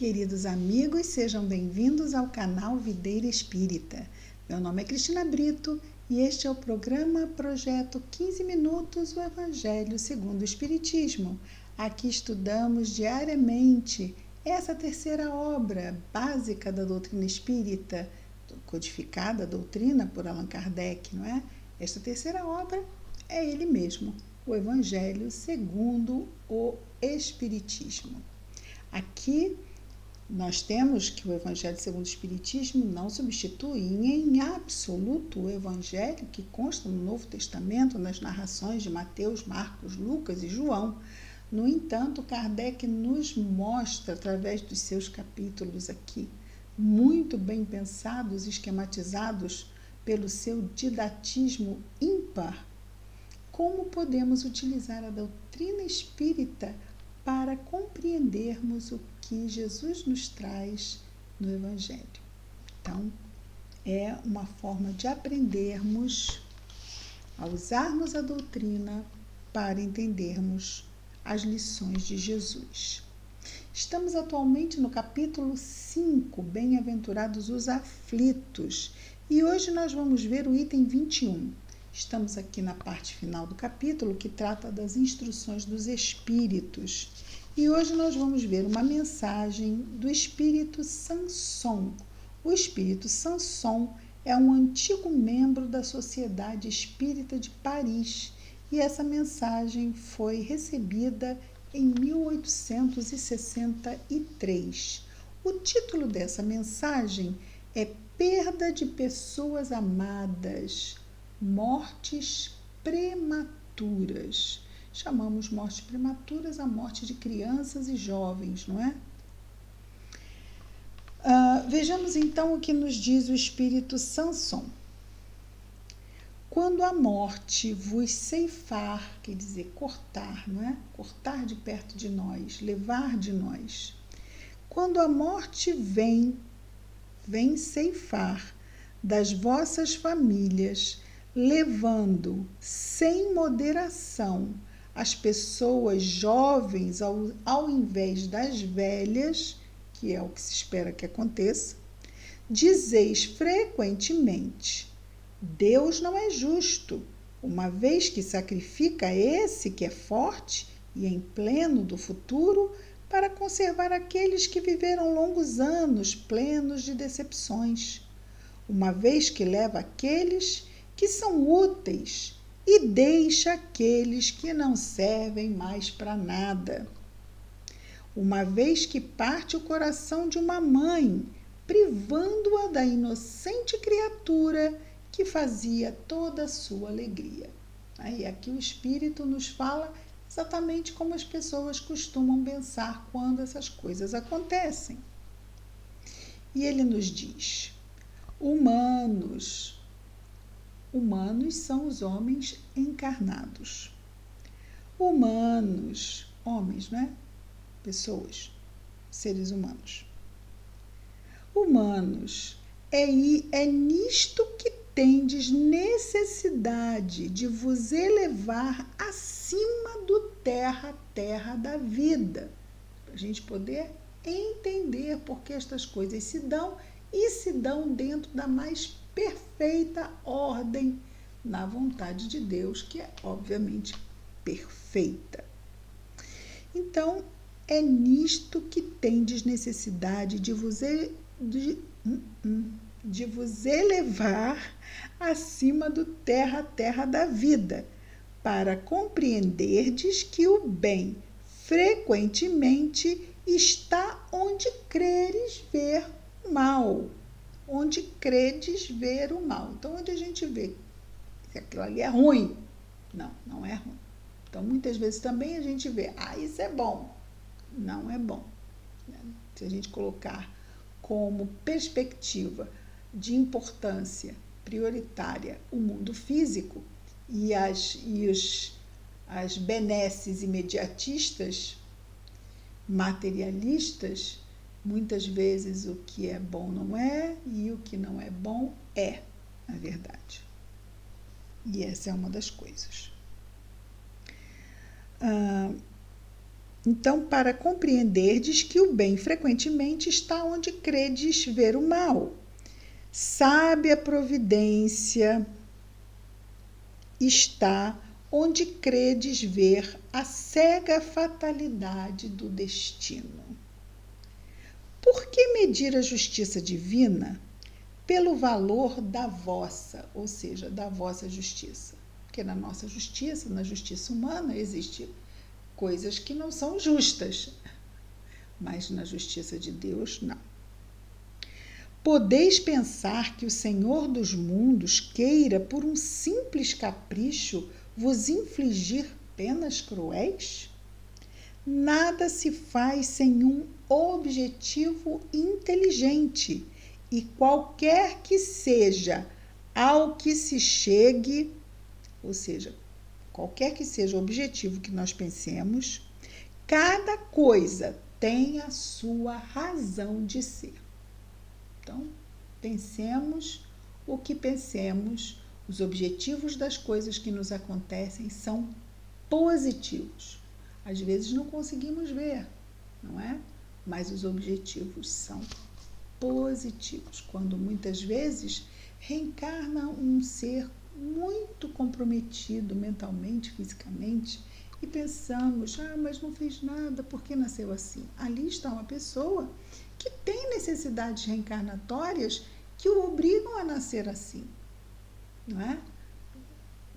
Queridos amigos, sejam bem-vindos ao canal Videira Espírita. Meu nome é Cristina Brito e este é o programa Projeto 15 Minutos, o Evangelho segundo o Espiritismo. Aqui estudamos diariamente essa terceira obra básica da doutrina espírita, codificada a doutrina por Allan Kardec, não é? Esta terceira obra é ele mesmo, o Evangelho segundo o Espiritismo. Aqui nós temos que o Evangelho segundo o Espiritismo não substitui em absoluto o Evangelho que consta no Novo Testamento, nas narrações de Mateus, Marcos, Lucas e João. No entanto, Kardec nos mostra, através dos seus capítulos aqui, muito bem pensados e esquematizados pelo seu didatismo ímpar, como podemos utilizar a doutrina espírita para compreendermos o que Jesus nos traz no Evangelho. Então, é uma forma de aprendermos a usarmos a doutrina para entendermos as lições de Jesus. Estamos atualmente no capítulo 5, Bem-aventurados os aflitos, e hoje nós vamos ver o item 21. Estamos aqui na parte final do capítulo, que trata das instruções dos espíritos. E hoje nós vamos ver uma mensagem do espírito Sanson. O espírito Sanson é um antigo membro da Sociedade Espírita de Paris, e essa mensagem foi recebida em 1863. O título dessa mensagem é Perda de Pessoas Amadas, Mortes Prematuras. Chamamos mortes prematuras a morte de crianças e jovens, não é? Vejamos então o que nos diz o espírito Sanson. Quando a morte vos ceifar, quer dizer, cortar, não é? Cortar de perto de nós, levar de nós. Quando a morte vem ceifar das vossas famílias, levando sem moderação as pessoas jovens ao invés das velhas, que é o que se espera que aconteça, dizeis frequentemente: Deus não é justo, uma vez que sacrifica esse que é forte e em pleno do futuro para conservar aqueles que viveram longos anos plenos de decepções, uma vez que leva aqueles que são úteis e deixa aqueles que não servem mais para nada. Uma vez que parte o coração de uma mãe, privando-a da inocente criatura que fazia toda a sua alegria. Aí aqui o Espírito nos fala exatamente como as pessoas costumam pensar quando essas coisas acontecem. E ele nos diz: Humanos são os homens encarnados. Humanos, homens, não é? Pessoas, seres humanos. Humanos, é nisto que tendes necessidade de vos elevar acima do terra da vida, para a gente poder entender por que estas coisas se dão e se dão dentro da mais perfeita ordem na vontade de Deus, que é obviamente perfeita. Então, é nisto que tendes necessidade de vos elevar acima do terra da vida, para compreenderdes que o bem frequentemente está onde creres ver o mal. Onde credes ver o mal. Então, onde a gente vê que aquilo ali é ruim. Não é ruim. Então, muitas vezes também a gente vê, isso é bom. Não é bom. Se a gente colocar como perspectiva de importância prioritária o mundo físico e as benesses imediatistas, materialistas, muitas vezes o que é bom não é e o que não é bom é, na verdade. E essa é uma das coisas. Então, para compreenderdes que o bem frequentemente está onde credes ver o mal. Sabe a providência está onde credes ver a cega fatalidade do destino. Por que medir a justiça divina? Pelo valor da vossa, ou seja, da vossa justiça. Porque na nossa justiça, na justiça humana, existem coisas que não são justas, mas na justiça de Deus, não. Podeis pensar que o Senhor dos mundos queira, por um simples capricho, vos infligir penas cruéis? Nada se faz sem um objetivo inteligente, e qualquer que seja ao que se chegue, ou seja, qualquer que seja o objetivo que nós pensemos, cada coisa tem a sua razão de ser. Então, pensemos o que pensemos, os objetivos das coisas que nos acontecem são positivos. Às vezes não conseguimos ver, não é? Mas os objetivos são positivos. Quando muitas vezes reencarna um ser muito comprometido mentalmente, fisicamente, e pensamos, mas não fez nada, por que nasceu assim? Ali está uma pessoa que tem necessidades reencarnatórias que o obrigam a nascer assim, não é?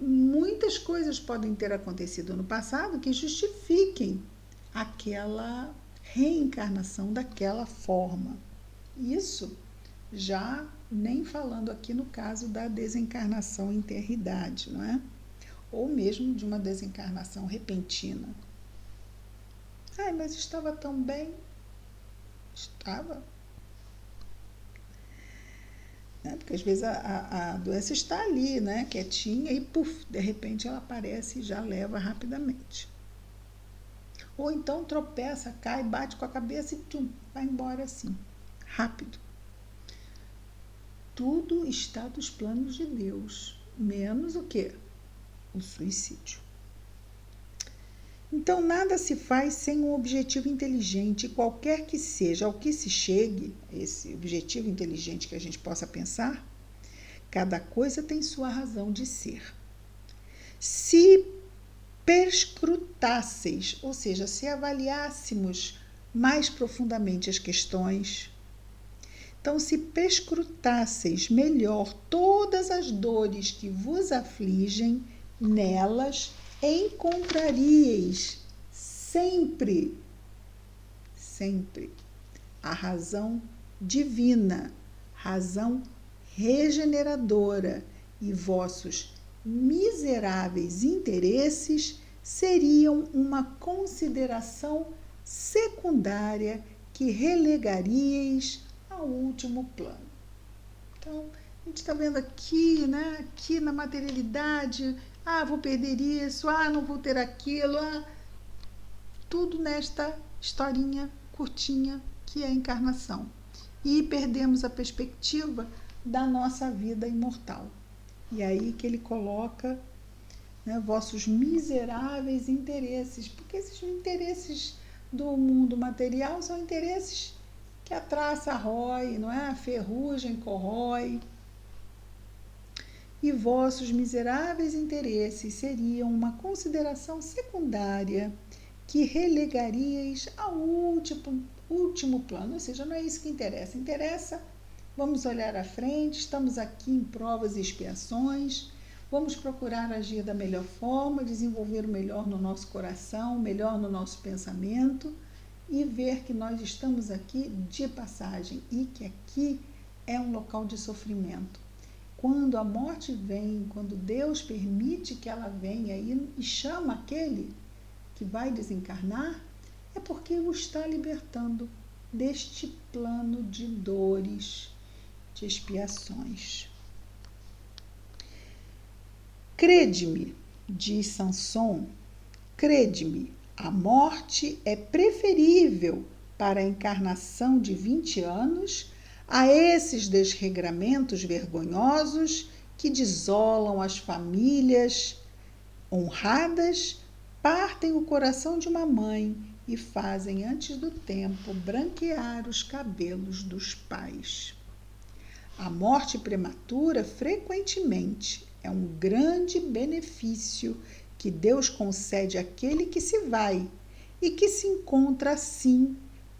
Muitas coisas podem ter acontecido no passado que justifiquem aquela reencarnação daquela forma. Isso já nem falando aqui no caso da desencarnação em tenridade, não é? Ou mesmo de uma desencarnação repentina. Mas estava tão bem. Estava. Porque às vezes a doença está ali, né? Quietinha, e puf, de repente ela aparece e já leva rapidamente. Ou então tropeça, cai, bate com a cabeça e tchum, vai embora assim, rápido. Tudo está dos planos de Deus, menos o quê? O suicídio. Então, nada se faz sem um objetivo inteligente, qualquer que seja ao que se chegue, esse objetivo inteligente que a gente possa pensar, cada coisa tem sua razão de ser. Se perscrutasseis, ou seja, se avaliássemos mais profundamente as questões, então, se perscrutasseis melhor todas as dores que vos afligem, nelas encontraríeis sempre a razão divina, razão regeneradora, e vossos miseráveis interesses seriam uma consideração secundária que relegaríeis ao último plano. Então, a gente está vendo aqui, né? Aqui na materialidade, vou perder isso, não vou ter aquilo, tudo nesta historinha curtinha que é a encarnação. E perdemos a perspectiva da nossa vida imortal. E aí que ele coloca, né, vossos miseráveis interesses, porque esses interesses do mundo material são interesses que a traça rói, não é? A ferrugem corrói. E vossos miseráveis interesses seriam uma consideração secundária que relegaríeis ao último plano. Ou seja, não é isso que interessa. Interessa, vamos olhar à frente, estamos aqui em provas e expiações, vamos procurar agir da melhor forma, desenvolver o melhor no nosso coração, o melhor no nosso pensamento, e ver que nós estamos aqui de passagem e que aqui é um local de sofrimento. Quando a morte vem, quando Deus permite que ela venha e chama aquele que vai desencarnar, é porque o está libertando deste plano de dores, de expiações. Crede-me, diz Samson, crede-me, a morte é preferível para a encarnação de 20 anos a esses desregramentos vergonhosos que desolam as famílias honradas, partem o coração de uma mãe e fazem antes do tempo branquear os cabelos dos pais. A morte prematura, frequentemente, é um grande benefício que Deus concede àquele que se vai e que se encontra, assim,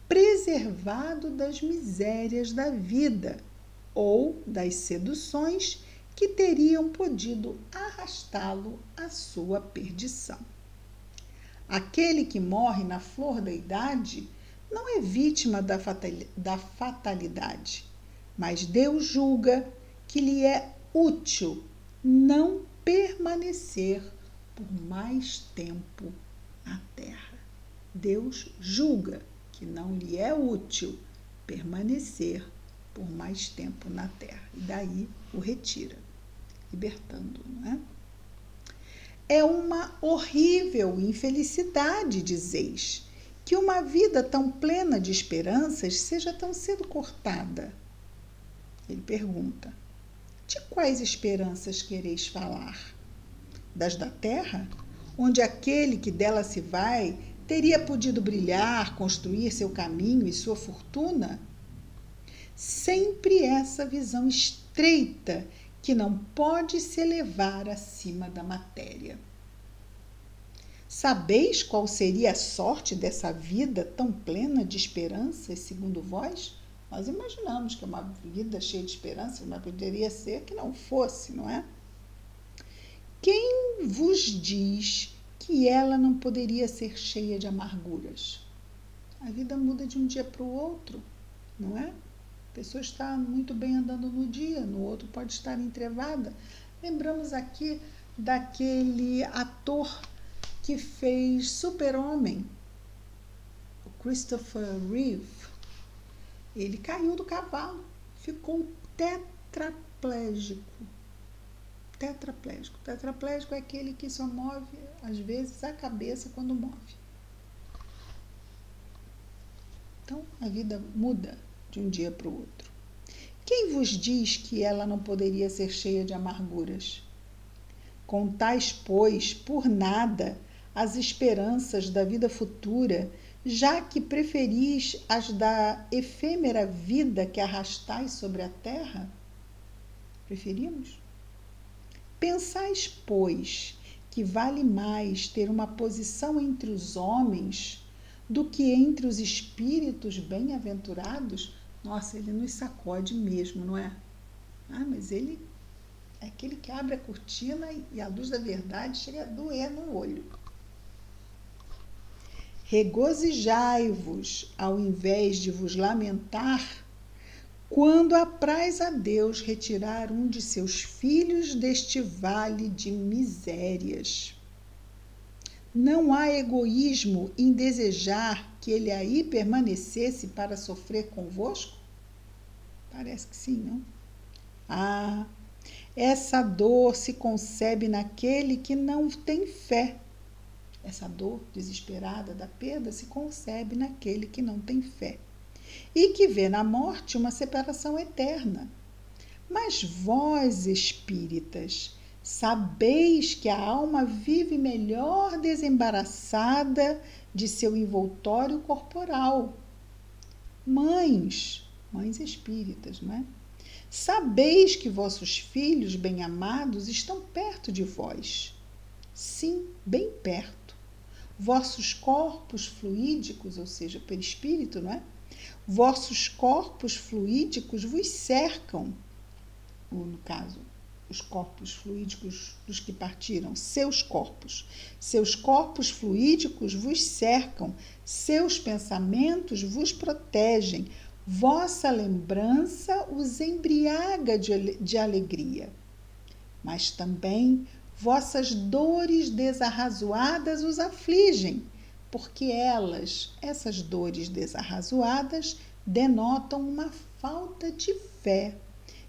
preservado das misérias da vida ou das seduções que teriam podido arrastá-lo à sua perdição. Aquele que morre na flor da idade não é vítima da fatalidade, mas Deus julga que lhe é útil não permanecer por mais tempo na terra. Deus julga que não lhe é útil permanecer por mais tempo na terra. E daí o retira, libertando, não é? É uma horrível infelicidade, dizeis, que uma vida tão plena de esperanças seja tão cedo cortada. Ele pergunta: de quais esperanças quereis falar? Das da terra, onde aquele que dela se vai teria podido brilhar, construir seu caminho e sua fortuna? Sempre essa visão estreita que não pode se elevar acima da matéria. Sabeis qual seria a sorte dessa vida tão plena de esperanças, segundo vós? Nós imaginamos que é uma vida cheia de esperanças, mas poderia ser que não fosse, não é? Quem vos diz que ela não poderia ser cheia de amarguras? A vida muda de um dia para o outro, não é? A pessoa está muito bem andando no dia, no outro pode estar entrevada. Lembramos aqui daquele ator que fez Super-Homem, o Christopher Reeve. Ele caiu do cavalo, ficou tetraplégico. Tetraplégico é aquele que só move, às vezes, a cabeça quando move. Então, a vida muda de um dia para o outro. Quem vos diz que ela não poderia ser cheia de amarguras? Contais, pois, por nada as esperanças da vida futura, já que preferis as da efêmera vida que arrastais sobre a terra? Preferimos? Pensais, pois, que vale mais ter uma posição entre os homens do que entre os espíritos bem-aventurados? Nossa, ele nos sacode mesmo, não é? Mas ele é aquele que abre a cortina e a luz da verdade chega a doer no olho. Regozijai-vos, ao invés de vos lamentar, quando apraz a Deus retirar um de seus filhos deste vale de misérias. Não há egoísmo em desejar que ele aí permanecesse para sofrer convosco? Parece que sim, não? Essa dor se concebe naquele que não tem fé. Essa dor desesperada da perda se concebe naquele que não tem fé e que vê na morte uma separação eterna. Mas vós, espíritas, sabeis que a alma vive melhor desembaraçada de seu envoltório corporal. Mães espíritas, não é? Sabeis que vossos filhos bem-amados estão perto de vós. Sim, bem perto. Vossos corpos fluídicos, ou seja, perispírito, não é? Vossos corpos fluídicos vos cercam, ou no caso, os corpos fluídicos dos que partiram, seus corpos fluídicos vos cercam, seus pensamentos vos protegem, vossa lembrança os embriaga de alegria. Mas também vossas dores desarrazoadas os afligem, porque essas dores desarrazoadas, denotam uma falta de fé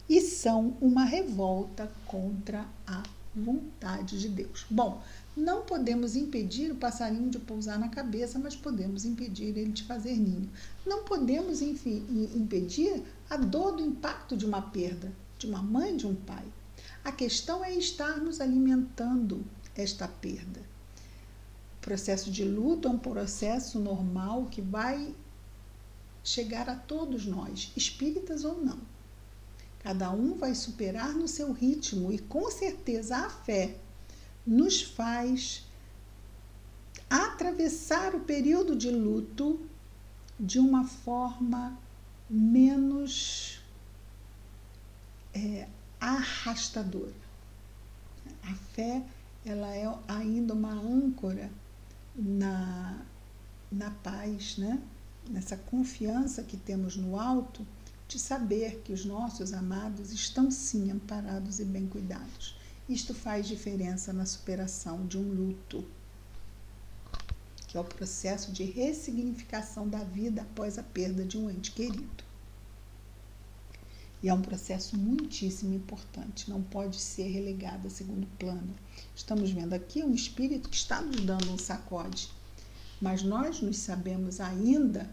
e são uma revolta contra a vontade de Deus. Bom, não podemos impedir o passarinho de pousar na cabeça, mas podemos impedir ele de fazer ninho. Não podemos, enfim, impedir a dor do impacto de uma perda, de uma mãe, de um pai. A questão é estarmos alimentando esta perda. processo de luto é um processo normal que vai chegar a todos nós, espíritas ou não. Cada um vai superar no seu ritmo e com certeza a fé nos faz atravessar o período de luto de uma forma menos arrastadora. A fé, ela é ainda uma âncora na paz, né? Nessa confiança que temos no alto, de saber que os nossos amados estão sim amparados e bem cuidados. Isto faz diferença na superação de um luto, que é o processo de ressignificação da vida após a perda de um ente querido. E é um processo muitíssimo importante, não pode ser relegado a segundo plano. Estamos vendo aqui um espírito que está nos dando um sacode, mas nós nos sabemos ainda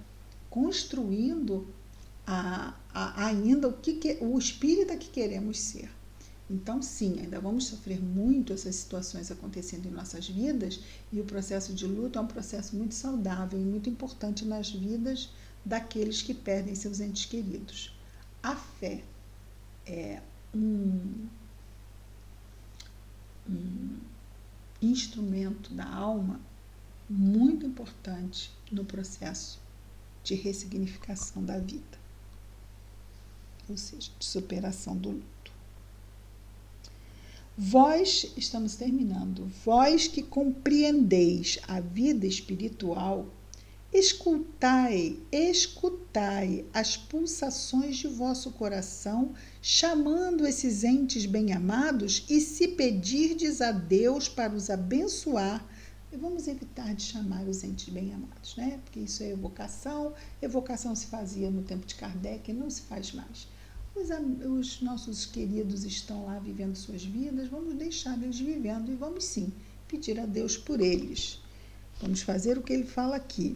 construindo ainda o espírito que queremos ser. Então, sim, ainda vamos sofrer muito essas situações acontecendo em nossas vidas, e o processo de luto é um processo muito saudável e muito importante nas vidas daqueles que perdem seus entes queridos. A fé é um instrumento da alma muito importante no processo de ressignificação da vida, ou seja, de superação do luto. Vós, estamos terminando, vós que compreendeis a vida espiritual, escutai as pulsações de vosso coração, chamando esses entes bem-amados, e se pedirdes a Deus para os abençoar, vamos evitar de chamar os entes bem-amados, né? Porque isso é evocação. Evocação se fazia no tempo de Kardec, não se faz mais. Os nossos queridos estão lá vivendo suas vidas, vamos deixar eles vivendo e vamos sim pedir a Deus por eles. Vamos fazer o que ele fala aqui.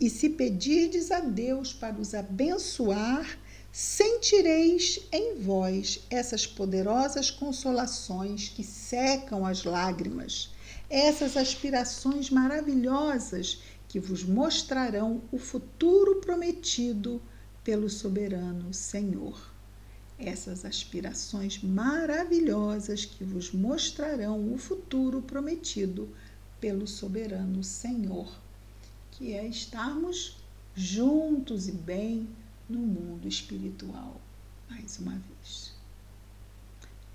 E se pedirdes a Deus para os abençoar, sentireis em vós essas poderosas consolações que secam as lágrimas, essas aspirações maravilhosas que vos mostrarão o futuro prometido pelo soberano Senhor. Essas aspirações maravilhosas que vos mostrarão o futuro prometido pelo soberano Senhor, que é estarmos juntos e bem no mundo espiritual, mais uma vez.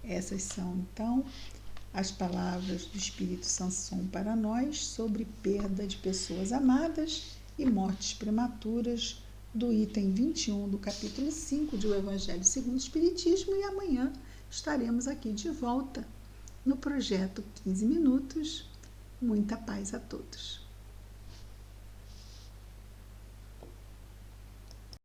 Essas são, então, as palavras do Espírito Sanson para nós sobre perda de pessoas amadas e mortes prematuras, do item 21 do capítulo 5 de O Evangelho segundo o Espiritismo, e amanhã estaremos aqui de volta no projeto 15 Minutos. Muita paz a todos.